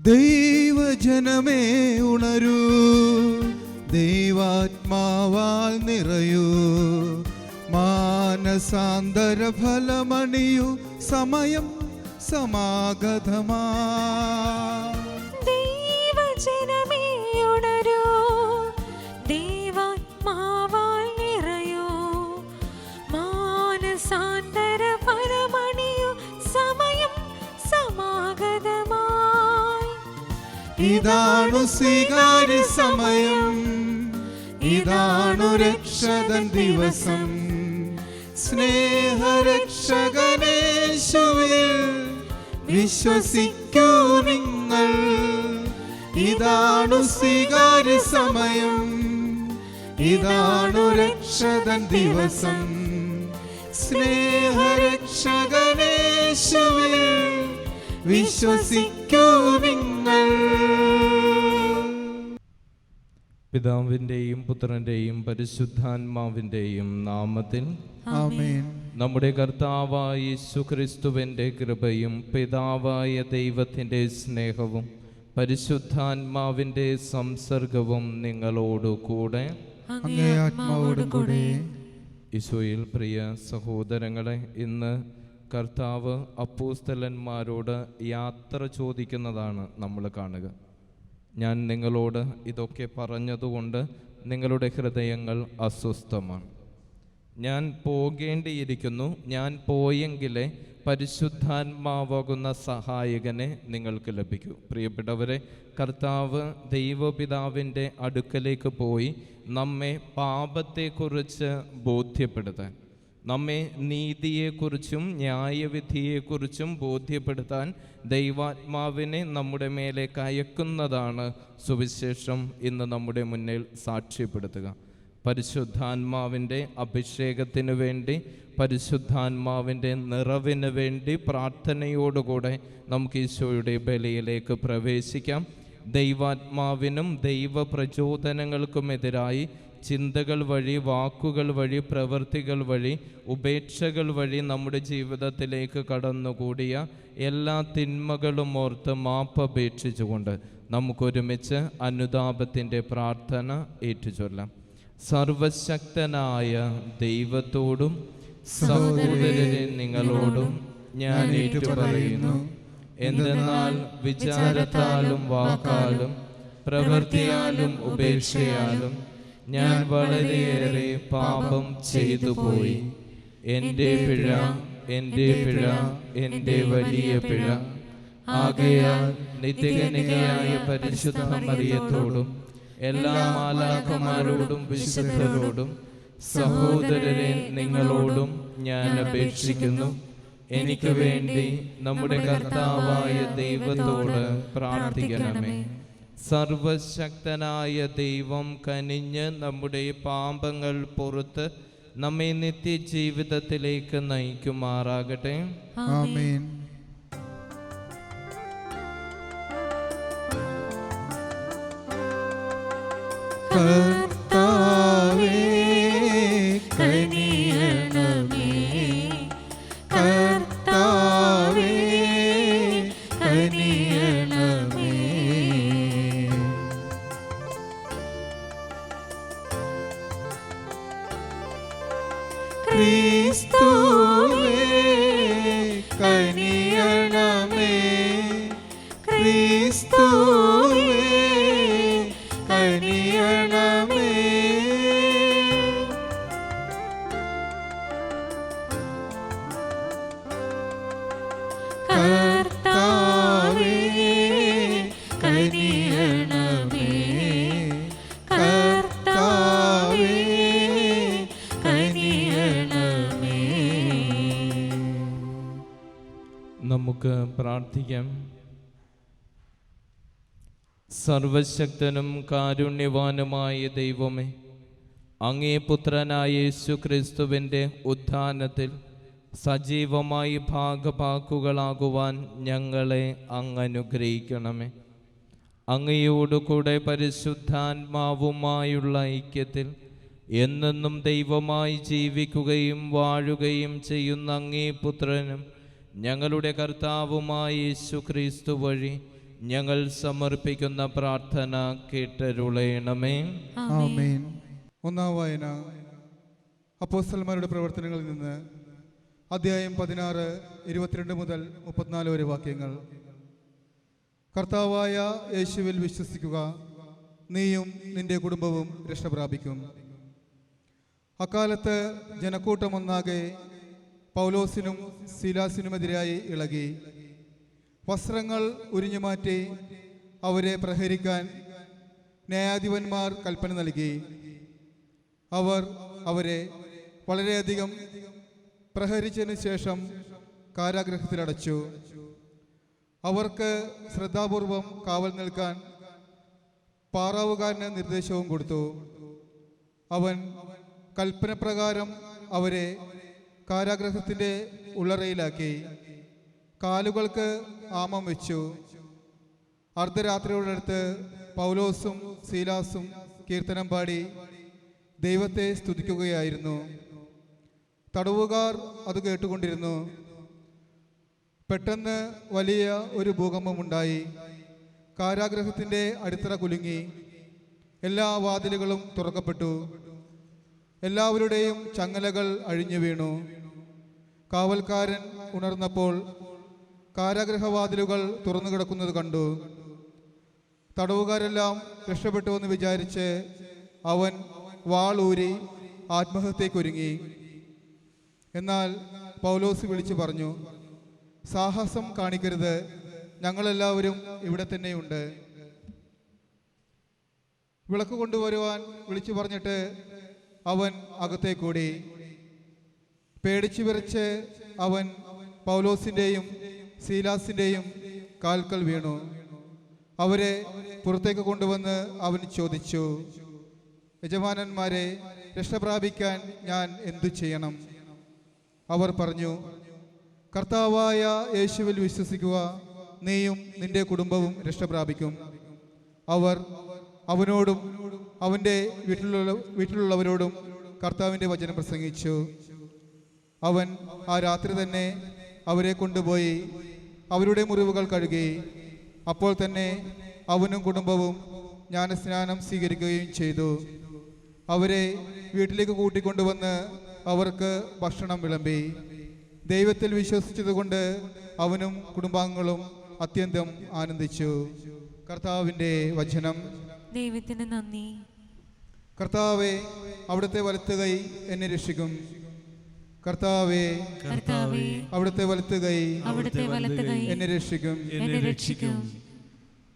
ദൈവജനമേ ഉണരൂ, ദൈവാത്മാവാൽ നിറയൂ, മാനസാന്തര ഫലമണിയൂ, സമയം സമാഗതമാ. ദൈവജനമേ ഉണരൂ, ദൈവാത്മാവാൽ നിറയൂ, മാനസാന്തര ഫലമണിയൂ, സമയം സമാഗതമായി. ഇതാണു സ്വീകാര്യ സമയം, ഇതാണു രക്ഷകൻ ദിവസം, സ്നേഹരക്ഷകനേശുവിൽ വിശ്വസിക്കൂ നിങ്ങൾ. ഇതാണു സ്വീകാര്യ സമയം, ഇതാണു രക്ഷകൻ ദിവസം, സ്നേഹരക്ഷകനേശുവിൽ വിശ്വസിക്കൂ നിങ്ങൾ. പിതാവിൻ്റെയും പുത്രൻ്റെയും പരിശുദ്ധാത്മാവിൻ്റെയും നാമത്തിൽ ആമേൻ. നമ്മുടെ കർത്താവായ യേശുക്രിസ്തുവിൻ്റെ കൃപയും പിതാവായ ദൈവത്തിൻ്റെ സ്നേഹവും പരിശുദ്ധാത്മാവിൻ്റെ സംസർഗവും നിങ്ങളോടുകൂടെ അങ്ങേ ആത്മാവോടും കൂടെ. ഈശോയിൽ പ്രിയ സഹോദരങ്ങളെ, ഇന്ന് കർത്താവ് അപ്പോസ്തലന്മാരോട് യാത്ര ചോദിക്കുന്നതാണ് നമ്മൾ കാണുക. ഞാൻ നിങ്ങളോട് ഇതൊക്കെ പറഞ്ഞതുകൊണ്ട് നിങ്ങളുടെ ഹൃദയങ്ങൾ അസ്വസ്ഥമാണ്. ഞാൻ പോകേണ്ടിയിരിക്കുന്നു, ഞാൻ പോയെങ്കിലേ പരിശുദ്ധാത്മാവാകുന്ന സഹായകനെ നിങ്ങൾക്ക് ലഭിക്കൂ. പ്രിയപ്പെട്ടവരെ, കർത്താവ് ദൈവപിതാവിൻ്റെ അടുക്കലേക്ക് പോയി നമ്മെ പാപത്തെക്കുറിച്ച് ബോധ്യപ്പെടുത്താൻ, നമ്മെ നീതിയെക്കുറിച്ചും ന്യായവിധിയെക്കുറിച്ചും ബോധ്യപ്പെടുത്താൻ ദൈവാത്മാവിനെ നമ്മുടെ മേലെ കയക്കുന്നതാണ് സുവിശേഷം ഇന്ന് നമ്മുടെ മുന്നിൽ സാക്ഷ്യപ്പെടുത്തുക. പരിശുദ്ധാത്മാവിൻ്റെ അഭിഷേകത്തിന് വേണ്ടി, പരിശുദ്ധാത്മാവിൻ്റെ നിറവിന് വേണ്ടി പ്രാർത്ഥനയോടുകൂടെ നമുക്ക് ഈശോയുടെ ബലിയിലേക്ക് പ്രവേശിക്കാം. ദൈവാത്മാവിനും ദൈവപ്രചോദനങ്ങൾക്കുമെതിരായി ചിന്തകൾ വഴി, വാക്കുകൾ വഴി, പ്രവൃത്തികൾ വഴി, ഉപേക്ഷകൾ വഴി നമ്മുടെ ജീവിതത്തിലേക്ക് കടന്നുകൂടിയ എല്ലാ തിന്മകളും ഓർത്ത് മാപ്പപേക്ഷിച്ചുകൊണ്ട് നമുക്കൊരുമിച്ച് അനുതാപത്തിൻ്റെ പ്രാർത്ഥന ഏറ്റുചൊല്ലാം. സർവശക്തനായ ദൈവത്തോടും സഹോദരരെ നിങ്ങളോടും ഞാൻ ഏറ്റുപറയുന്നു, എന്തെന്നാൽ വിചാരത്താലും വാക്കാലും പ്രവൃത്തിയാലും ഉപേക്ഷയാലും ഞാൻ വളരെയേറെ പാപം ചെയ്തു പോയി. എൻ്റെ പിഴ, എൻ്റെ പിഴ, എൻ്റെ വലിയ പിഴ. ആകയാൽ നിത്യകന്യകയായ പരിശുദ്ധ മറിയത്തോടും എല്ലാ മാലാഖമാരോടും വിശുദ്ധരോടും സഹോദരരെ നിങ്ങളോടും ഞാൻ അപേക്ഷിക്കുന്നു, എനിക്ക് വേണ്ടി നമ്മുടെ കർത്താവായ ദൈവത്തോട് പ്രാർത്ഥിക്കണമേ. സർവശക്തനായ ദൈവം കനിഞ്ഞ് നമ്മുടെ പാപങ്ങൾ പുറത്ത് നമ്മെ നിത്യജീവിതത്തിലേക്ക് നയിക്കുമാറാകട്ടെ. ആമേൻ. കർത്താവേ കനിയണമേ, കർത്താവേ കനിയണമേ. ക്രിസ്തുവേ കനിയണമേ, ക്രിസ്തുവേ കനിയണമേ. കർത്താവേ കനിയണമേ, കർത്താവേ കനിയണമേ. നമുക്ക് പ്രാർത്ഥിക്കാം. സർവശക്തനും കാരുണ്യവാനുമായ ദൈവമേ, അങ്ങേ പുത്രനായ യേശുക്രിസ്തുവിൻ്റെ ഉത്ഥാനത്തിൽ സജീവമായി ഭാഗഭാക്കുകളാകുവാൻ ഞങ്ങളെ അങ്ങ് അനുഗ്രഹിക്കണമേ. അങ്ങയോടുകൂടെ പരിശുദ്ധാത്മാവുമായുള്ള ഐക്യത്തിൽ എന്നെന്നും ദൈവമായി ജീവിക്കുകയും വാഴുകയും ചെയ്യുന്ന അങ്ങേ പുത്രനും ഞങ്ങളുടെ കർത്താവുമായ യേശുക്രിസ്തു വഴി ഞങ്ങൾ സമർപ്പിക്കുന്ന പ്രാർത്ഥന കേട്ടരുളയണമേ. ആമേൻ. ഒന്നാം വായന അപ്പോസ്തലന്മാരുടെ പ്രവർത്തനങ്ങളിൽ നിന്ന് അധ്യായം 16 22 മുതൽ 34 വരെ വാക്യങ്ങൾ. കർത്താവായ യേശുവിൽ വിശ്വസിക്കുക, നീയും നിന്റെ കുടുംബവും രക്ഷ പ്രാപിക്കും. അക്കാലത്ത് ജനക്കൂട്ടമൊന്നാകെ പൗലോസിനും സീലാസിനുമെതിരായി ഇളകി. വസ്ത്രങ്ങൾ ഉരിഞ്ഞുമാറ്റി അവരെ പ്രഹരിക്കാൻ ന്യായാധിപന്മാർ കൽപ്പന നൽകി. അവർ അവരെ വളരെയധികം പ്രഹരിച്ചതിനു ശേഷം കാരാഗൃഹത്തിലടച്ചു. അവർക്ക് ശ്രദ്ധാപൂർവം കാവൽ നിൽക്കാൻ പാറാവുകാരന് നിർദ്ദേശവും കൊടുത്തു. അവൻ കൽപ്പനപ്രകാരം അവരെ കാരാഗൃഹത്തിൻ്റെ ഉള്ളറയിലാക്കി. കാലുകൾക്ക് ആമം വെച്ചു. അർദ്ധരാത്രിയോടടുത്ത് പൗലോസും സീലാസും കീർത്തനം പാടി ദൈവത്തെ സ്തുതിക്കുകയായിരുന്നു. തടവുകാർ അത് കേട്ടുകൊണ്ടിരുന്നു. പെട്ടെന്ന് വലിയ ഒരു ഭൂകമ്പമുണ്ടായി. കാരാഗൃഹത്തിൻ്റെ അടിത്തറ കുലുങ്ങി. എല്ലാ വാതിലുകളും തുറക്കപ്പെട്ടു. എല്ലാവരുടെയും ചങ്ങലകൾ അഴിഞ്ഞു വീണു. കാവൽക്കാരൻ ഉണർന്നപ്പോൾ കാരാഗൃഹവാതിലുകൾ തുറന്നു കിടക്കുന്നത് കണ്ടു. തടവുകാരെല്ലാം രക്ഷപ്പെട്ടുവെന്ന് വിചാരിച്ച് അവൻ വാളൂരി ആത്മഹത്യക്കൊരുങ്ങി. എന്നാൽ പൗലോസ് വിളിച്ചു പറഞ്ഞു, സാഹസം കാണിക്കരുത്, ഞങ്ങളെല്ലാവരും ഇവിടെ തന്നെയുണ്ട്. വിളക്ക് കൊണ്ടുവരുവാൻ വിളിച്ചു പറഞ്ഞിട്ട് അവൻ അകത്തേക്കൂടി. പേടിച്ചു വിറച്ച് അവൻ പൗലോസിൻ്റെയും സീലാസിൻ്റെയും കാൽക്കൽ വീണു. അവരെ പുറത്തേക്ക് കൊണ്ടുവന്ന് അവൻ ചോദിച്ചു, യജമാനന്മാരെ, രക്ഷ പ്രാപിക്കാൻ ഞാൻ എന്തു ചെയ്യണം? അവർ പറഞ്ഞു, കർത്താവായ യേശുവിൽ വിശ്വസിക്കുക, നീയും നിന്റെ കുടുംബവും രക്ഷ പ്രാപിക്കും. അവർ അവനോടും അവൻ്റെ വീട്ടിലുള്ളവരോടും കർത്താവിൻ്റെ വചനം പ്രസംഗിച്ചു. അവൻ ആ രാത്രി തന്നെ അവരെ കൊണ്ടുപോയി അവരുടെ മുറിവുകൾ കഴുകി. അപ്പോൾ തന്നെ അവനും കുടുംബവും ജ്ഞാനസ്നാനം സ്വീകരിക്കുകയും ചെയ്തു. അവരെ വീട്ടിലേക്ക് കൂട്ടിക്കൊണ്ടുവന്ന് അവർക്ക് ഭക്ഷണം വിളമ്പി. ദൈവത്തിൽ വിശ്വസിച്ചതുകൊണ്ട് അവനും കുടുംബാംഗങ്ങളും അത്യന്തം ആനന്ദിച്ചു. കർത്താവിൻ്റെ വചനം. ദൈവത്തിന് നന്ദി. കർത്താവേ, അവിടുത്തെ വലത്തുകൈ എന്നെ രക്ഷിക്കും. കർത്താവേ, അവിടുത്തെ വലത്തുകൈ എന്നെ രക്ഷിക്കും.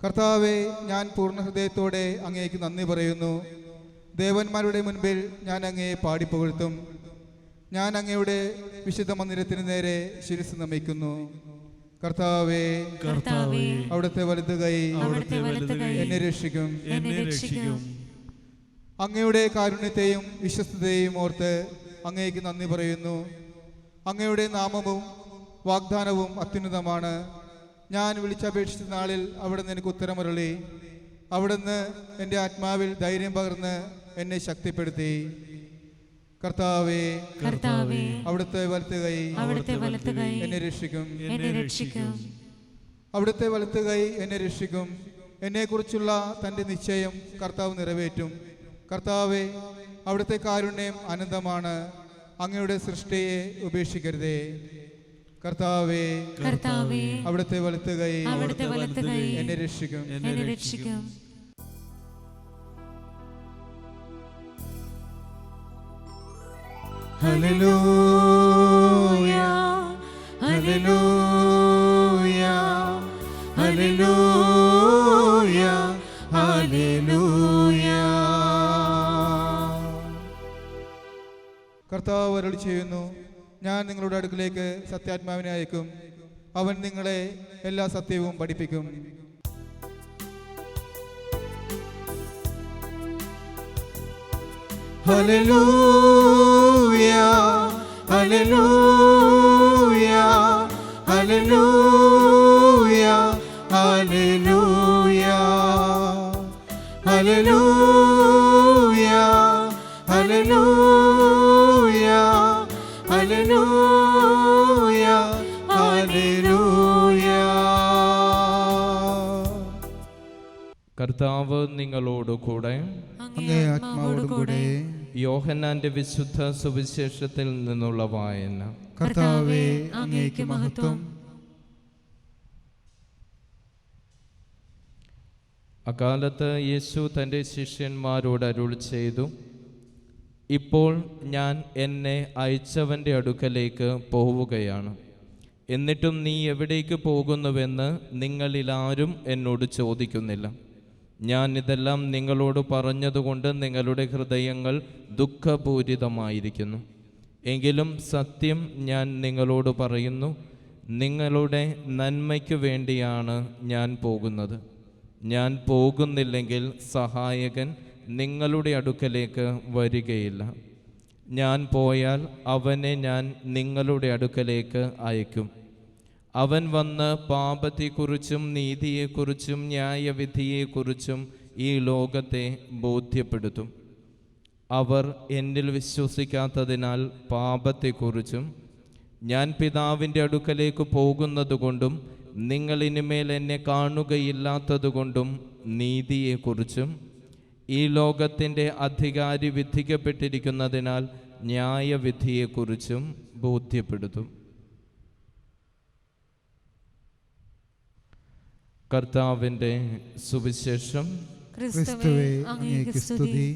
കർത്താവേ, ഞാൻ പൂർണ്ണ ഹൃദയത്തോടെ അങ്ങേക്ക് നന്ദി പറയുന്നു. ദേവന്മാരുടെ മുൻപിൽ ഞാൻ അങ്ങയെ പാടിപ്പുകഴ്ത്തും. ഞാൻ അങ്ങയുടെ വിശുദ്ധ മന്ദിരത്തിന് നേരെ ശിരസ് നമിക്കുന്നു. കർത്താവേ, അവിടുത്തെ വലതുകൈ എന്നെ രക്ഷിക്കും. അങ്ങയുടെ കാരുണ്യത്തെയും വിശ്വസ്തതയെയും ഓർത്ത് അങ്ങേക്ക് നന്ദി പറയുന്നു. അങ്ങയുടെ നാമവും വാഗ്ദാനവും അത്യുന്നതമാണ്. ഞാൻ വിളിച്ചപേക്ഷിച്ച നാളിൽ അവിടുന്ന് എനിക്ക് ഉത്തരമരുളി. അവിടുന്ന് എൻ്റെ ആത്മാവിൽ ധൈര്യം പകർന്ന് എന്നെ ശക്തിപ്പെടുത്തി. കർത്താവേ, അവിടുത്തെ വലത്തുകൈ എന്നെ രക്ഷിക്കും. അവിടുത്തെ വലത്തുകൈ എന്നെ രക്ഷിക്കും. എന്നെക്കുറിച്ചുള്ള തൻ്റെ നിശ്ചയം കർത്താവ് നിറവേറ്റും. കർത്താവേ, അവിടുത്തെ കാരുണ്യം അനന്തമാണ്. അങ്ങയുടെ സൃഷ്ടിയെ ഉപേക്ഷിക്കരുതേ. കർത്താവേ, അവിടുത്തെ വലത്തുകൈ എന്നെ രക്ഷിക്കും. Hallelujah, hallelujah, hallelujah, hallelujah. കർത്താവ് അരുളി ചെയ്യുന്നു, ഞാൻ നിങ്ങളുടെ അടുക്കിലേക്ക് സത്യാത്മാവിനെ അയക്കും. അവൻ നിങ്ങളെ എല്ലാ സത്യവും പഠിപ്പിക്കും. Hallelujah, hallelujah, hallelujah, hallelujah, hallelujah, hallelujah, hallelujah, hallelujah. കർത്താവ് നിങ്ങളോടുകൂടെ. അങ്ങേ ആത്മാവോടും കൂടെ. യോഹന്നാന്റെ വിശുദ്ധ സുവിശേഷത്തിൽ നിന്നുള്ള വായന. കർത്താവേ, അങ്ങേക്ക് മഹത്വം. അക്കാലത്ത് യേശു തൻ്റെ ശിഷ്യന്മാരോട് അരുളി ചെയ്തു, ഇപ്പോൾ ഞാൻ എന്നെ അയച്ചവൻ്റെ അടുക്കലേക്ക് പോവുകയാണ്. എന്നിട്ടും നീ എവിടേക്ക് പോകുന്നുവെന്ന് നിങ്ങളിലാരും എന്നോട് ചോദിക്കുന്നില്ല. ഞാൻ ഇതെല്ലാം നിങ്ങളോട് പറഞ്ഞതുകൊണ്ട് നിങ്ങളുടെ ഹൃദയങ്ങൾ ദുഃഖപൂരിതമായിരിക്കുന്നു. എങ്കിലും സത്യം ഞാൻ നിങ്ങളോട് പറയുന്നു, നിങ്ങളുടെ നന്മയ്ക്ക് വേണ്ടിയാണ് ഞാൻ പോകുന്നത്. ഞാൻ പോകുന്നില്ലെങ്കിൽ സഹായകൻ നിങ്ങളുടെ അടുക്കലേക്ക് വരികയില്ല. ഞാൻ പോയാൽ അവനെ ഞാൻ നിങ്ങളുടെ അടുക്കലേക്ക് അയക്കും. അവൻ വന്ന് പാപത്തെക്കുറിച്ചും നീതിയെക്കുറിച്ചും ന്യായവിധിയെക്കുറിച്ചും ഈ ലോകത്തെ ബോധ്യപ്പെടുത്തും. അവർ എന്നിൽ വിശ്വസിക്കാത്തതിനാൽ പാപത്തെക്കുറിച്ചും ഞാൻ പിതാവിൻ്റെ അടുക്കലേക്ക് പോകുന്നതുകൊണ്ടും നിങ്ങൾ ഇനിമേൽ എന്നെ കാണുകയില്ലാത്തതുകൊണ്ടും നീതിയെക്കുറിച്ചും ഈ ലോകത്തിൻ്റെ അധികാരി വിധിക്കപ്പെട്ടിരിക്കുന്നതിനാൽ ന്യായവിധിയെക്കുറിച്ചും ബോധ്യപ്പെടുത്തും. കർത്താവിൻ്റെ സുവിശേഷം. ക്രിസ്തുവേ, അങ്ങേക്ക് സ്തുതി.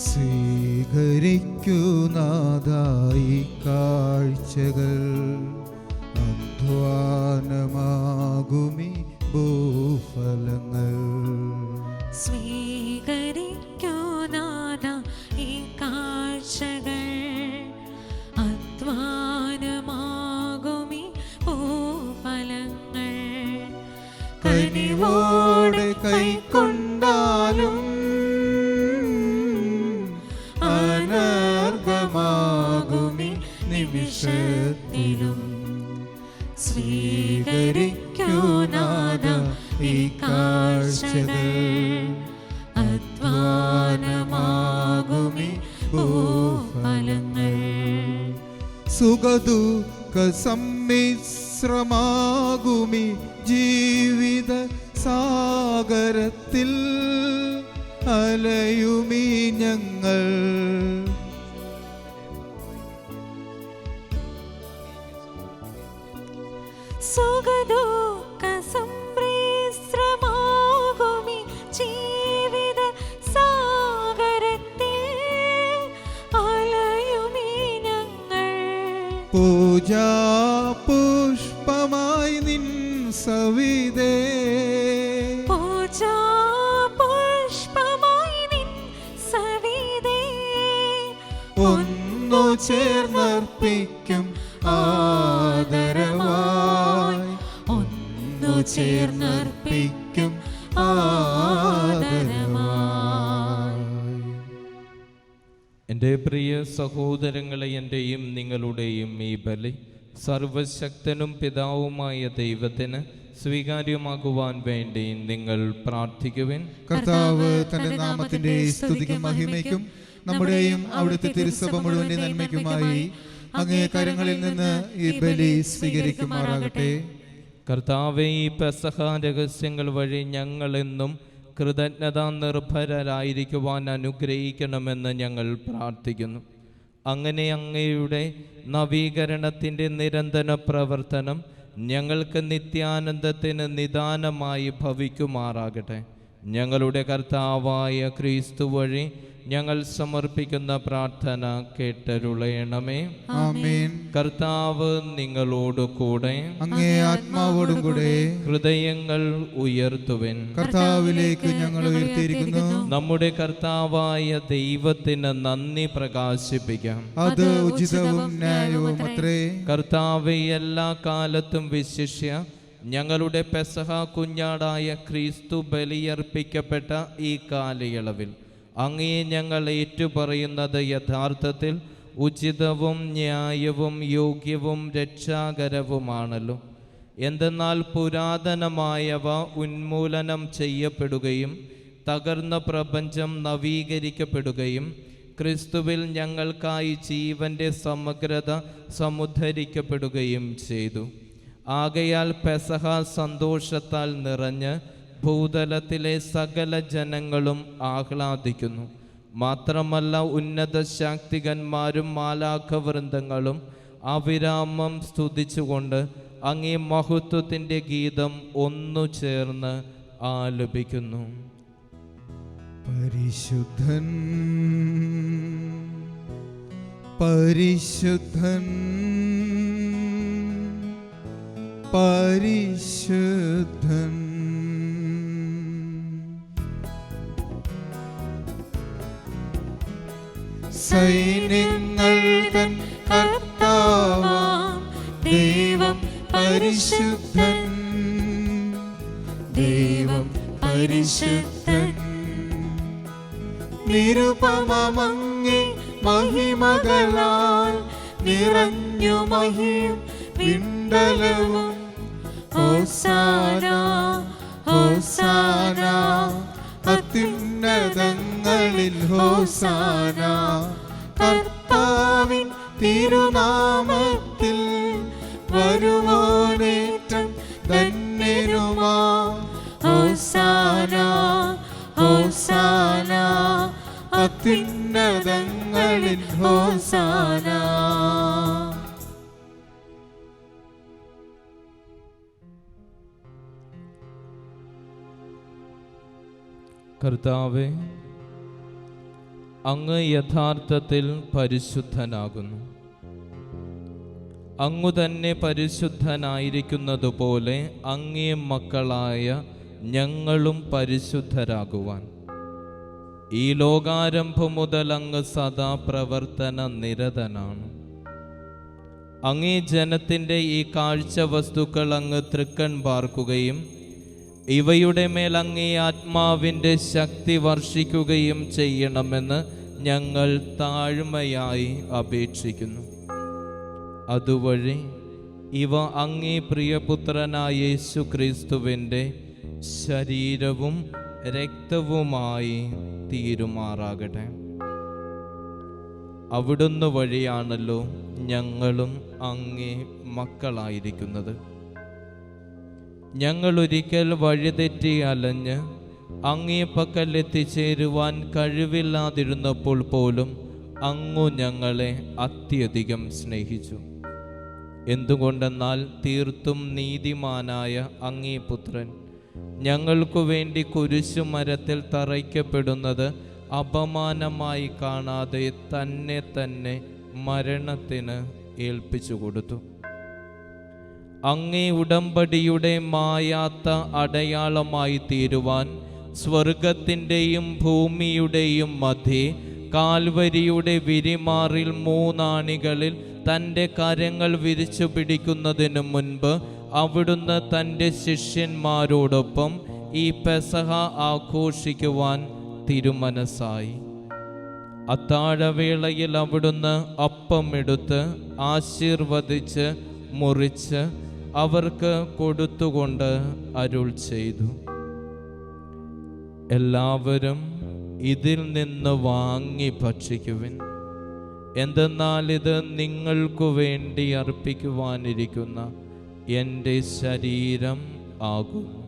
സ്വീകരിക്കൂ നാഥായി കാഴ്ചകൾ, അധ്വാനമാകുമി ഭൂഫലങ്ങൾ. സ്വീകരിക്കൂ നാഥാ ഈ കാഴ്ചകൾ, അധ്വാനമാകുമി ഭൂഫലങ്ങൾ. കനിവോടെ കൈക്കൊണ്ടാലും അനർഘമാകുമി നിമിഷത്തിലും. സ്വീകരിക്കൂ നാഥാ ഈ കാഴ്ചകൾ, അധ്വാനമാകുമി ഭൂഫലങ്ങൾ. സുഖദുഃഖ സമ്മിശ്രമാകുമി ജീവിത സാഗരത്തിൽ അലയുമീ ഞങ്ങൾ. സുഖദുഃഖ സമ്മിശ്രമാകുമി ജീവിത സാഗരത്തിൽ അലയുമീ ഞങ്ങൾ. പൂജാ പുഷ്പമായി നിൻ സവിധേ, പൂജാ പുഷ്പമായി നിൻ സവിധേ, ഒന്നു ചേർന്നർപ്പിക്കും ആദരവായി, ഒന്നു ചേർന്നർപ്പിക്കും ആദരവായി. എൻ്റെ പ്രിയ സഹോദരങ്ങളെ, എൻ്റെയും നിങ്ങളുടെയും ഈ ബലി സർവശക്തനും പിതാവുമായ ദൈവത്തിന് സ്വീകാര്യമാകുവാൻ വേണ്ടി നിങ്ങൾ പ്രാർത്ഥിക്കുവിൻ. കർത്താവ് തന്റെ നാമത്തിന്റെ സ്തുതിക്കും മഹിമയ്ക്കും നമ്മുടെയും അവിടുത്തെ തിരുസഭ മുഴുവന്റെ നന്മയ്ക്കുമായി അങ്ങേ കരങ്ങളിൽ നിന്ന് ഈ ബലി സ്വീകരിക്കുമാറാകട്ടെ. കർത്താവേ, ഈ പെസഹ രഹസ്യങ്ങൾ വഴി ഞങ്ങളെന്നും കൃതജ്ഞതാ നിർഭരരായിരിക്കുവാൻ അനുഗ്രഹിക്കണമെന്ന് ഞങ്ങൾ പ്രാർത്ഥിക്കുന്നു. അങ്ങനെ അങ്ങയുടെ നവീകരണത്തിൻ്റെ നിരന്തര പ്രവർത്തനം ഞങ്ങൾക്ക് നിത്യാനന്ദത്തിന് നിദാനമായി ഭവിക്കുമാറാകട്ടെ. ഞങ്ങളുടെ കർത്താവായ ക്രിസ്തു വഴി ഞങ്ങൾ സമർപ്പിക്കുന്ന പ്രാർത്ഥന കേട്ടരുളയണമേ. ആമേൻ. കർത്താവ് നിങ്ങളോട് കൂടെ, അങ്ങേ ആത്മാവോടും കൂടെ. ഹൃദയങ്ങൾ ഉയർത്തുവിൻ. കർത്താവിലേക്ക് ഞങ്ങൾ ഉയർത്തിയിരിക്കുന്നു. നമ്മുടെ കർത്താവായ ദൈവത്തിന് നന്ദി പ്രകാശിപ്പിക്കാം. അത് ഉചിതവും ന്യായവും അത്രേ. കർത്താവെ, എല്ലാ കാലത്തും വിശിഷ്യ ഞങ്ങളുടെ പെസഹ കുഞ്ഞാടായ ക്രിസ്തു ബലിയർപ്പിക്കപ്പെട്ട ഈ കാലയളവിൽ അങ്ങേ ഞങ്ങൾ ഏറ്റുപറയുന്നത് യഥാർത്ഥത്തിൽ ഉചിതവും ന്യായവും യോഗ്യവും രക്ഷാകരവുമാണല്ലോ. എന്തെന്നാൽ പുരാതനമായവ ഉന്മൂലനം ചെയ്യപ്പെടുകയും തകർന്ന പ്രപഞ്ചം നവീകരിക്കപ്പെടുകയും ക്രിസ്തുവിൽ ഞങ്ങൾക്കായി ജീവൻ്റെ സമഗ്രത സമുദ്ധരിക്കപ്പെടുകയും ചെയ്തു. ആകയാൽ പെസഹ സന്തോഷത്താൽ നിറഞ്ഞ് ഭൂതലത്തിലെ സകല ജനങ്ങളും ആഹ്ലാദിക്കുന്നു. മാത്രമല്ല, ഉന്നത ശാക്തികന്മാരും മാലാഖവൃന്ദങ്ങളും അവിരാമം സ്തുതിച്ചുകൊണ്ട് അങ്ങേ മഹത്വത്തിൻ്റെ ഗീതം ഒന്നു ചേർന്ന് ആലപിക്കുന്നു. പരിശുദ്ധൻ പരിശുദ്ധൻ പരിശുദ്ധൻ സൈന്യങ്ങൾ തൻ കർത്താവാം ദൈവം പരിശുദ്ധൻ ദൈവം പരിശുദ്ധൻ നിരുപമങ്ങേ മഹിമകളാൽ നിറഞ്ഞു മഹിയും വിണ്ടലവും ഹോസാന ഹോസാന അത്യുന്നതങ്ങളിൽ ഹോസാന കർത്താവിൻ തിരുനാമത്തിൽ വരുവോനേറ്റം ധന്യനുമാ ഹോസാന ഹോസാന അത്യുന്നതങ്ങളിൽ ഹോസാന. കർത്താവേ, അങ്ങ് യഥാർത്ഥത്തിൽ പരിശുദ്ധനാകുന്നു. അങ്ങു തന്നെ പരിശുദ്ധനായിരിക്കുന്നതുപോലെ അങ്ങേ മക്കളായ ഞങ്ങളും പരിശുദ്ധരാകുവാൻ ഈ ലോകാരംഭം മുതൽ അങ്ങ് സദാ പ്രവർത്തന നിരതനാണ്. അങ്ങേ ജനത്തിൻ്റെ ഈ കാഴ്ച വസ്തുക്കൾ അങ്ങ് തൃക്കൺ പാർക്കുകയും ഇവയുടെ മേൽ അങ്ങേ ആത്മാവിൻ്റെ ശക്തി വർഷിക്കുകയും ചെയ്യണമെന്ന് ഞങ്ങൾ താഴ്മയായി അപേക്ഷിക്കുന്നു. അതുവഴി ഇവ അങ്ങേ പ്രിയപുത്രനായ യേശു ക്രിസ്തുവിൻ്റെ ശരീരവും രക്തവുമായി തീരുമാറാകട്ടെ. അവിടുന്ന് വഴിയാണല്ലോ ഞങ്ങളും അങ്ങേ മക്കളായിരിക്കുന്നത്. ഞങ്ങൾ ഒരിക്കൽ വഴിതെറ്റി അലഞ്ഞ് അങ്ങേ പക്കൽ എത്തിച്ചേരുവാൻ കഴിവില്ലാതിരുന്നപ്പോൾ പോലും അങ്ങു ഞങ്ങളെ അത്യധികം സ്നേഹിച്ചു. എന്തുകൊണ്ടെന്നാൽ തീർത്തും നീതിമാനായ അങ്ങേ പുത്രൻ ഞങ്ങൾക്കു വേണ്ടി കുരിശുമരത്തിൽ തറയ്ക്കപ്പെടുന്നത് അപമാനമായി കാണാതെ തന്നെ തന്നെ മരണത്തിന് ഏൽപ്പിച്ചു കൊടുത്തു. അങ്ങേ ഉടമ്പടിയുടെ മായാത്ത അടയാളമായി തീരുവാൻ സ്വർഗത്തിൻ്റെയും ഭൂമിയുടെയും മധ്യേ കാൽവരിയുടെ വിരിമാറിൽ 3 ആണികളിൽ തൻ്റെ കരങ്ങൾ വിരിച്ചു പിടിക്കുന്നതിനു മുൻപ് അവിടുന്ന് തൻ്റെ ശിഷ്യന്മാരോടൊപ്പം ഈ പെസഹ ആഘോഷിക്കുവാൻ തിരുമനസ്സായി. അത്താഴവേളയിൽ അവിടുന്ന് അപ്പമെടുത്ത് ആശീർവദിച്ച് മുറിച്ച് അവർക്ക് കൊടുത്തുകൊണ്ട് അരുൾ ചെയ്തു, എല്ലാവരും ഇതിൽ നിന്ന് വാങ്ങി ഭക്ഷിക്കുവിൻ. എന്തെന്നാൽ ഇത് നിങ്ങൾക്കു വേണ്ടി അർപ്പിക്കുവാനിരിക്കുന്ന എൻ്റെ ശരീരം ആകുന്നു.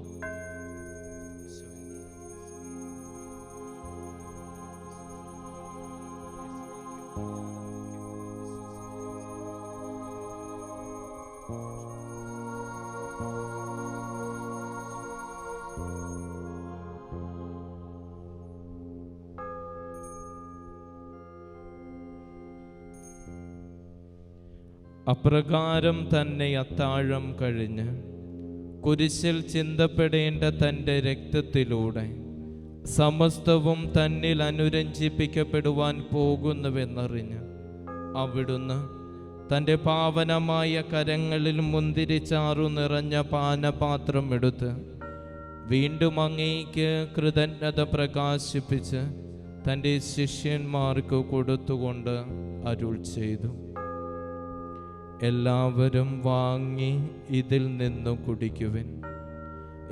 അപ്രകാരം തന്നെ അത്താഴം കഴിഞ്ഞ് കുരിശിൽ ചിന്തപ്പെടേണ്ട തൻ്റെ രക്തത്തിലൂടെ സമസ്തവും തന്നിൽ അനുരഞ്ജിപ്പിക്കപ്പെടുവാൻ പോകുന്നുവെന്നറിഞ്ഞ് അവിടുന്ന് തൻ്റെ പാവനമായ കരങ്ങളിൽ മുന്തിരിച്ചാറു നിറഞ്ഞ പാനപാത്രം എടുത്ത് വീണ്ടും അങ്ങേക്ക് കൃതജ്ഞത പ്രകാശിപ്പിച്ച് തൻ്റെ ശിഷ്യന്മാർക്ക് കൊടുത്തുകൊണ്ട് അരുൾ ചെയ്തു, എല്ലാവരും വാങ്ങി ഇതിൽ നിന്ന് കുടിക്കുവിൻ.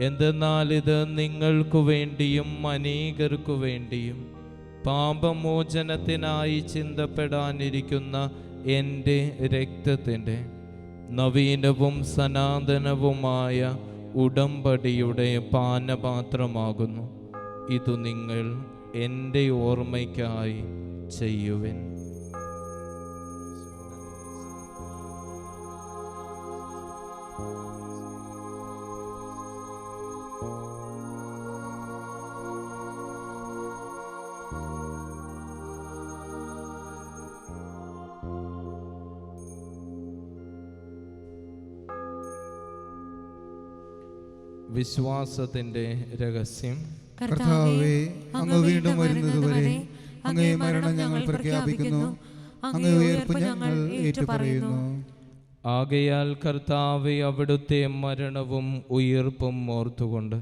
എന്തെന്നാൽ ഇത് നിങ്ങൾക്കു വേണ്ടിയും അനേകർക്കു വേണ്ടിയും പാപമോചനത്തിനായി ചിന്തപ്പെടാനിരിക്കുന്ന എൻ്റെ രക്തത്തിൻ്റെ നവീനവും സനാതനവുമായ ഉടമ്പടിയുടെ പാനപാത്രമാകുന്നു. ഇതു നിങ്ങൾ എൻ്റെ ഓർമ്മയ്ക്കായി ചെയ്യുവിൻ. വിശ്വാസത്തിന്റെ രഹസ്യം. കർത്താവേ, അങ്ങ് വീണ്ടും വരുന്നതുവരെ അങ്ങേ മരണം ഞങ്ങൾ പ്രഖ്യാപിക്കുന്നു, അങ്ങേ ഉയർപ്പ് ഞങ്ങൾ ഏറ്റുപറയുന്നു. ആകയാൽ കർത്താവേ, അവിടുത്തെ മരണവും ഉയർപ്പും ഓർത്തുകൊണ്ട്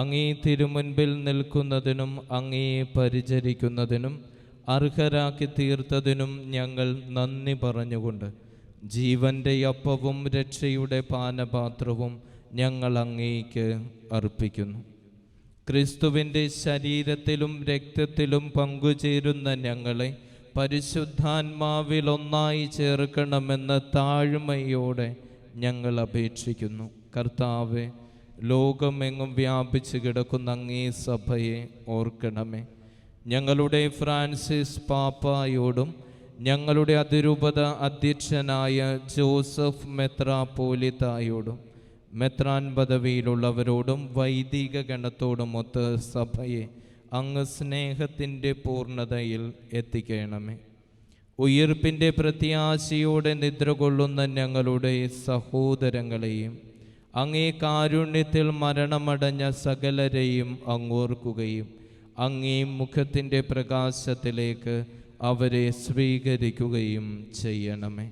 അങ്ങേ തിരുമുൻപിൽ നിൽക്കുന്നതിനും അങ്ങേ പരിചരിക്കുന്നതിനും അർഹരാക്കി തീർത്തതിനും ഞങ്ങൾ നന്ദി പറഞ്ഞുകൊണ്ട് ജീവന്റെ അപ്പവും രക്ഷയുടെ പാനപാത്രവും ഞങ്ങൾ അങ്ങേക്ക് അർപ്പിക്കുന്നു. ക്രിസ്തുവിൻ്റെ ശരീരത്തിലും രക്തത്തിലും പങ്കുചേരുന്ന ഞങ്ങളെ പരിശുദ്ധാത്മാവിൽ ഒന്നായി ചേർക്കണമെന്ന് താഴ്മയോടെ ഞങ്ങൾ അപേക്ഷിക്കുന്നു. കർത്താവെ, ലോകമെങ്ങും വ്യാപിച്ചു കിടക്കുന്ന അങ്ങേ സഭയെ ഓർക്കണമേ. ഞങ്ങളുടെ ഫ്രാൻസിസ് പാപ്പായോടും ഞങ്ങളുടെ അതിരൂപത അധ്യക്ഷനായ ജോസഫ് മെത്രാപ്പോലിത്തായോടും മെത്രാൻ പദവിയിലുള്ളവരോടും വൈദിക ഗണത്തോടുമൊത്ത് സഭയെ അങ്ങ് സ്നേഹത്തിൻ്റെ പൂർണ്ണതയിൽ എത്തിക്കണമേ. ഉയിർപ്പിൻ്റെ പ്രത്യാശയോടെ നിദ്രകൊള്ളുന്ന ഞങ്ങളുടെ സഹോദരങ്ങളെയും അങ്ങേ കാരുണ്യത്തിൽ മരണമടഞ്ഞ സകലരെയും അങ്ങോർക്കുകയും അങ്ങേ മുഖത്തിൻ്റെ പ്രകാശത്തിലേക്ക് അവരെ സ്വീകരിക്കുകയും ചെയ്യണമേ.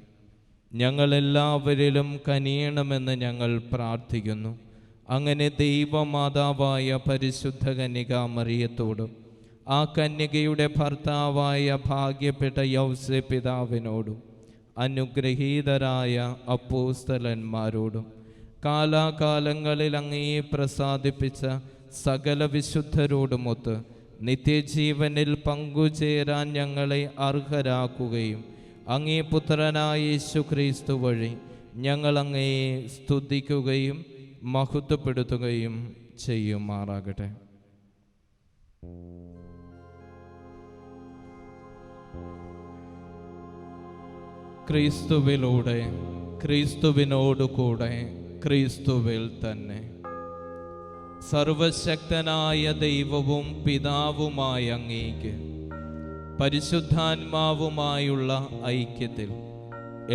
ഞങ്ങളെല്ലാവരിലും കനിയണമെന്ന് ഞങ്ങൾ പ്രാർത്ഥിക്കുന്നു. അങ്ങനെ ദൈവമാതാവായ പരിശുദ്ധ കന്യക മറിയത്തോടും ആ കന്യകയുടെ ഭർത്താവായ ഭാഗ്യപ്പെട്ട യൗസേ പിതാവിനോടും അനുഗ്രഹീതരായ അപ്പോസ്തലന്മാരോടും കാലാകാലങ്ങളിൽ അങ്ങയെ പ്രസാദിപ്പിച്ച സകല വിശുദ്ധരോടുമൊത്ത് നിത്യജീവനിൽ പങ്കുചേരാൻ ഞങ്ങളെ അർഹരാക്കുകയും അങ്ങേ പുത്രനായ യേശുക്രിസ്തു വഴി ഞങ്ങൾ അങ്ങയെ സ്തുതിക്കുകയും മഹത്വപ്പെടുത്തുകയും ചെയ്യുമാറാകട്ടെ. ക്രിസ്തുവിലൂടെ, ക്രിസ്തുവിനോടുകൂടെ, ക്രിസ്തുവിൽ തന്നെ സർവശക്തനായ ദൈവവും പിതാവുമായ അങ്ങേക്ക് പരിശുദ്ധാത്മാവുമായുള്ള ഐക്യത്തിൽ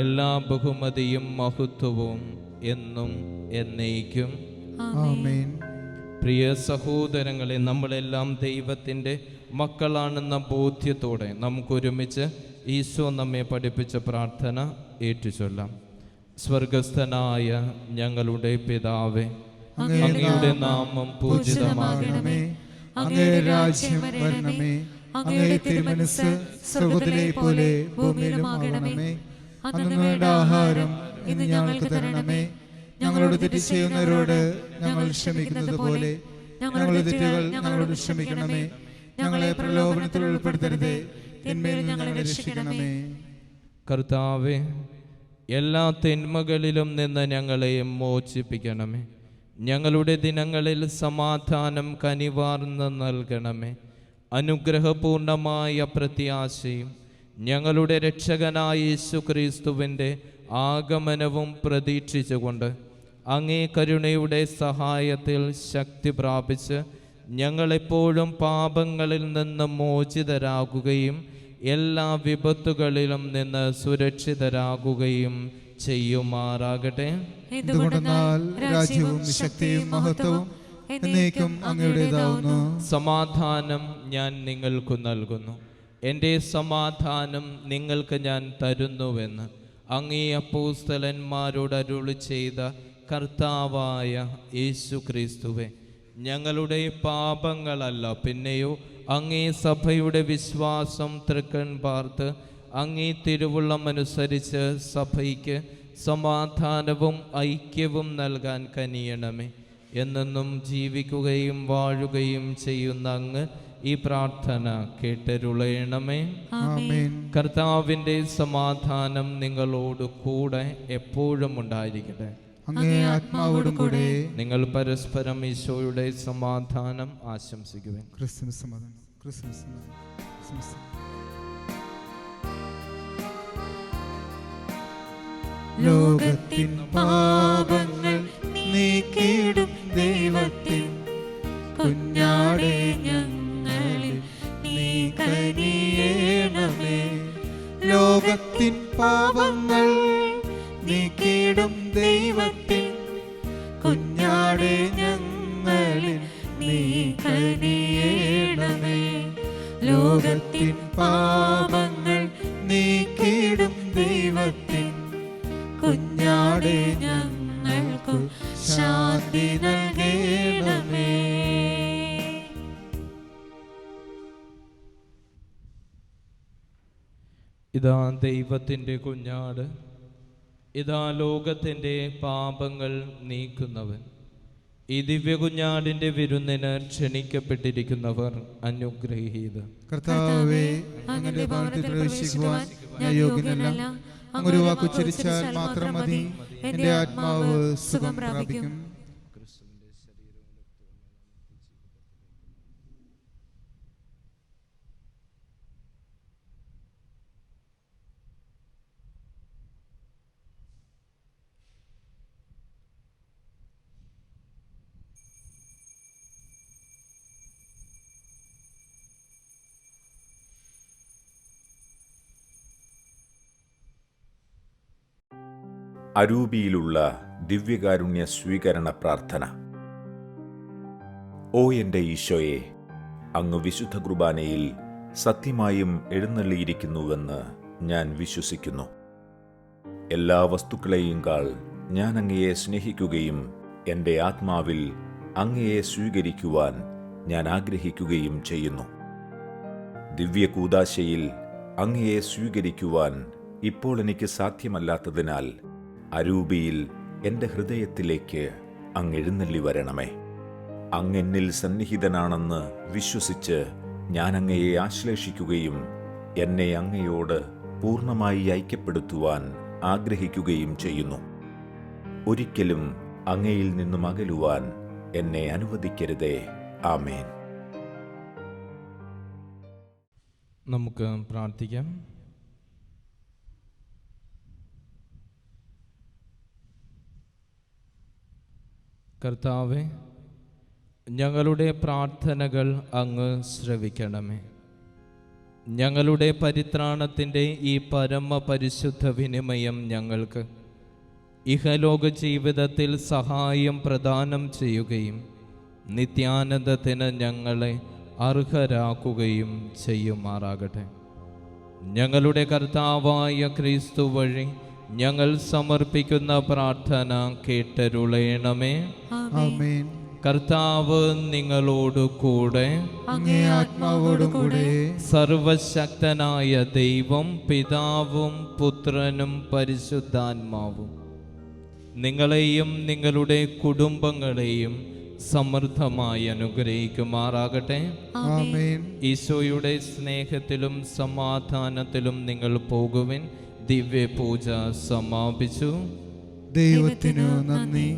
എല്ലാ ബഹുമതിയും മഹത്വവും എന്നും എന്നേക്കും ആമേൻ. പ്രിയ സഹോദരങ്ങളെ, നമ്മളെല്ലാം ദൈവത്തിൻ്റെ മക്കളാണെന്ന ബോധ്യത്തോടെ നമുക്കൊരുമിച്ച് ഈശോ നമ്മെ പഠിപ്പിച്ച പ്രാർത്ഥന ഏറ്റുചൊല്ലാം. സ്വർഗസ്ഥനായ ഞങ്ങളുടെ പിതാവേ, അങ്ങയുടെ നാമം പൂജിതമാകണമേ. അങ്ങയുടെ രാജ്യം വരണമേ. അങ്ങയുടെ തിരുമനസ്സ് സ്വർഗ്ഗത്തിലെ പോലെ ഭൂമിയിലുമാകണമേ. അന്നു വേണ്ട ആഹാരം ഇന്ന് ഞങ്ങൾക്ക് തരണമേ. ഞങ്ങളോട് തെറ്റ് ചെയ്യുന്നവരോട് ഞങ്ങൾ ക്ഷമിക്കുന്നത് പോലെ ഞങ്ങളുടെ തെറ്റുകൾ ഞങ്ങളോട് ക്ഷമിക്കണമേ. ഞങ്ങളെ പ്രലോഭനത്തിൽ ഉൾപ്പെടുത്തരുതേ, തിന്മയിൽ ഞങ്ങളെ രക്ഷിക്കണമേ. കർത്താവേ, എല്ലാ തിന്മകളിലും നിന്ന് ഞങ്ങളെ മോചിപ്പിക്കണമേ. ഞങ്ങളുടെ ദിനങ്ങളിൽ സമാധാനം കനിവാർന്ന് നൽകണമേ. അനുഗ്രഹപൂർണമായ പ്രത്യാശയും ഞങ്ങളുടെ രക്ഷകനായ യേശുക്രിസ്തുവിൻ്റെ ആഗമനവും പ്രതീക്ഷിച്ചുകൊണ്ട് അങ്ങേ കരുണയുടെ സഹായത്തിൽ ശക്തി പ്രാപിച്ച് ഞങ്ങളെപ്പോഴും പാപങ്ങളിൽ നിന്ന് മോചിതരാകുകയും എല്ലാ വിപത്തുകളിലും നിന്ന് സുരക്ഷിതരാകുകയും ചെയ്യുമാറാകട്ടെ. എന്തുകൊണ്ടെന്നാൽ രാജ്യവും ശക്തിയും മഹത്വവും എന്നേക്കും അങ്ങയുടേതാവുന്നു. സമാധാനം ഞാൻ നിങ്ങൾക്ക് നൽകുന്നു, എൻ്റെ സമാധാനം നിങ്ങൾക്ക് ഞാൻ തരുന്നുവെന്ന് അങ്ങേ അപ്പോസ്തലന്മാരോട് അരുളി ചെയ്ത കർത്താവായ യേശുക്രിസ്തുവേ, ഞങ്ങളുടെ പാപങ്ങളല്ല പിന്നെയോ അങ്ങേ സഭയുടെ വിശ്വാസം തൃക്കൺ പാർത്ത് അങ്ങേ തിരുവുള്ളം അനുസരിച്ച് സഭയ്ക്ക് സമാധാനവും ഐക്യവും നൽകാൻ കനിയണമേ. എന്നെന്നും ജീവിക്കുകയും വാഴുകയും ചെയ്യുന്ന അങ്ങ് ഈ പ്രാർത്ഥന കേട്ടരുളയണമേ. ആമേൻ. കർത്താവിൻ്റെ സമാധാനം നിങ്ങളോട് കൂടെ എപ്പോഴും ഉണ്ടായിരിക്കട്ടെ. അങ്ങേ ആത്മാവോടും കൂടെ. നിങ്ങൾ പരസ്പരം ഈശോയുടെ സമാധാനം ആശംസിക്കുവേൻ. ക്രിസ്തുമസ് സമാധാനം. ക്രിസ്തുമസ് സമാധാനം. ക്രിസ്തുമസ് സമാധാനം. ലോകത്തിൻ പാപങ്ങൾ നീക്കിടും ദൈവത്തിൻ കുഞ്ഞാടേ ഞങ്ങളിൽ നീ കനിയേണമേ. ലോകത്തിൻ പാപങ്ങൾ നീക്കിടും ദൈവത്തിൻ കുഞ്ഞാടേ ഞങ്ങളിൽ നീ കനിയേണമേ. ലോകത്തിൻ പാപങ്ങൾ നീക്കിടും ദൈവത്തിൻ കുഞ്ഞാടേ ഞങ്ങൾക്കു ശാന്തി നൽകണമേ. ഇതാ ദൈവത്തിൻ്റെ കുഞ്ഞാട്, ഇതാ ലോകത്തിൻ്റെ പാപങ്ങൾ നീക്കുന്നവൻ. ഈ ദിവ്യ കുഞ്ഞാടിൻ്റെ വിരുന്നിന് ക്ഷണിക്കപ്പെട്ടിരിക്കുന്നവർ അനുഗ്രഹീതർ. കർത്താവേ, അങ്ങയുടെ ഭവനത്തിൽ പ്രവേശിക്കുവാൻ ഞാൻ യോഗ്യനല്ല. അങ്ങൊരു വാക്കുച്ചരിച്ചാൽ മാത്രം മതി, എൻ്റെ ആത്മാവ് സുഖം പ്രാപിക്കും. അരൂപിയിലുള്ള ദിവ്യകാരുണ്യ സ്വീകരണ പ്രാർത്ഥന. ഓ എൻ്റെ ഈശോയെ, അങ്ങ് വിശുദ്ധ കുർബാനയിൽ സത്യമായും എഴുന്നള്ളിയിരിക്കുന്നുവെന്ന് ഞാൻ വിശ്വസിക്കുന്നു. എല്ലാ വസ്തുക്കളെയുംകാൾ ഞാൻ അങ്ങയെ സ്നേഹിക്കുകയും എൻ്റെ ആത്മാവിൽ അങ്ങയെ സ്വീകരിക്കുവാൻ ഞാൻ ആഗ്രഹിക്കുകയും ചെയ്യുന്നു. ദിവ്യ കൂദാശയിൽ അങ്ങയെ സ്വീകരിക്കുവാൻ ഇപ്പോൾ എനിക്ക് സാധ്യമല്ലാത്തതിനാൽ അരൂപിയിൽ എൻ്റെ ഹൃദയത്തിലേക്ക് അങ്ങ് എഴുന്നള്ളി വരണമേ. അങ്ങെന്നിൽ സന്നിഹിതനാണെന്ന് വിശ്വസിച്ച് ഞാൻ അങ്ങയെ ആശ്ലേഷിക്കുകയും എന്നെ അങ്ങയോട് പൂർണ്ണമായി ഐക്യപ്പെടുത്തുവാൻ ആഗ്രഹിക്കുകയും ചെയ്യുന്നു. ഒരിക്കലും അങ്ങയിൽ നിന്നും അകലുവാൻ എന്നെ അനുവദിക്കരുതേ. ആമേൻ. നമുക്ക് പ്രാർത്ഥിക്കാം. കർത്താവേ, ഞങ്ങളുടെ പ്രാർത്ഥനകൾ അങ്ങ് ശ്രവിക്കണമേ. ഞങ്ങളുടെ പരിത്രാണത്തിൻ്റെ ഈ പരമപരിശുദ്ധ വിനിമയം ഞങ്ങൾക്ക് ഇഹലോക ജീവിതത്തിൽ സഹായം പ്രദാനം ചെയ്യുകയും നിത്യാനന്ദത്തിന് ഞങ്ങളെ അർഹരാക്കുകയും ചെയ്യുമാറാകട്ടെ. ഞങ്ങളുടെ കർത്താവായ ക്രിസ്തു വഴി ഞങ്ങൾ സമർപ്പിക്കുന്ന പ്രാർത്ഥന കേട്ടരുളയണമേ. ആമേൻ. കർത്താവ് നിങ്ങളോടു കൂടെ. അങ്ങേ ആത്മാവോടും കൂടെ. സർവശക്തനായ ദൈവം പിതാവും പുത്രനും പരിശുദ്ധാത്മാവും നിങ്ങളെയും നിങ്ങളുടെ കുടുംബങ്ങളെയും സമൃദ്ധമായി അനുഗ്രഹിക്കുമാറാകട്ടെ. ആമേൻ. ഈശോയുടെ സ്നേഹത്തിലും സമാധാനത്തിലും നിങ്ങൾ പോകുവിൻ. ദിവ്യപൂജ സമാപിച്ചു. ദൈവത്തിനു നന്ദി.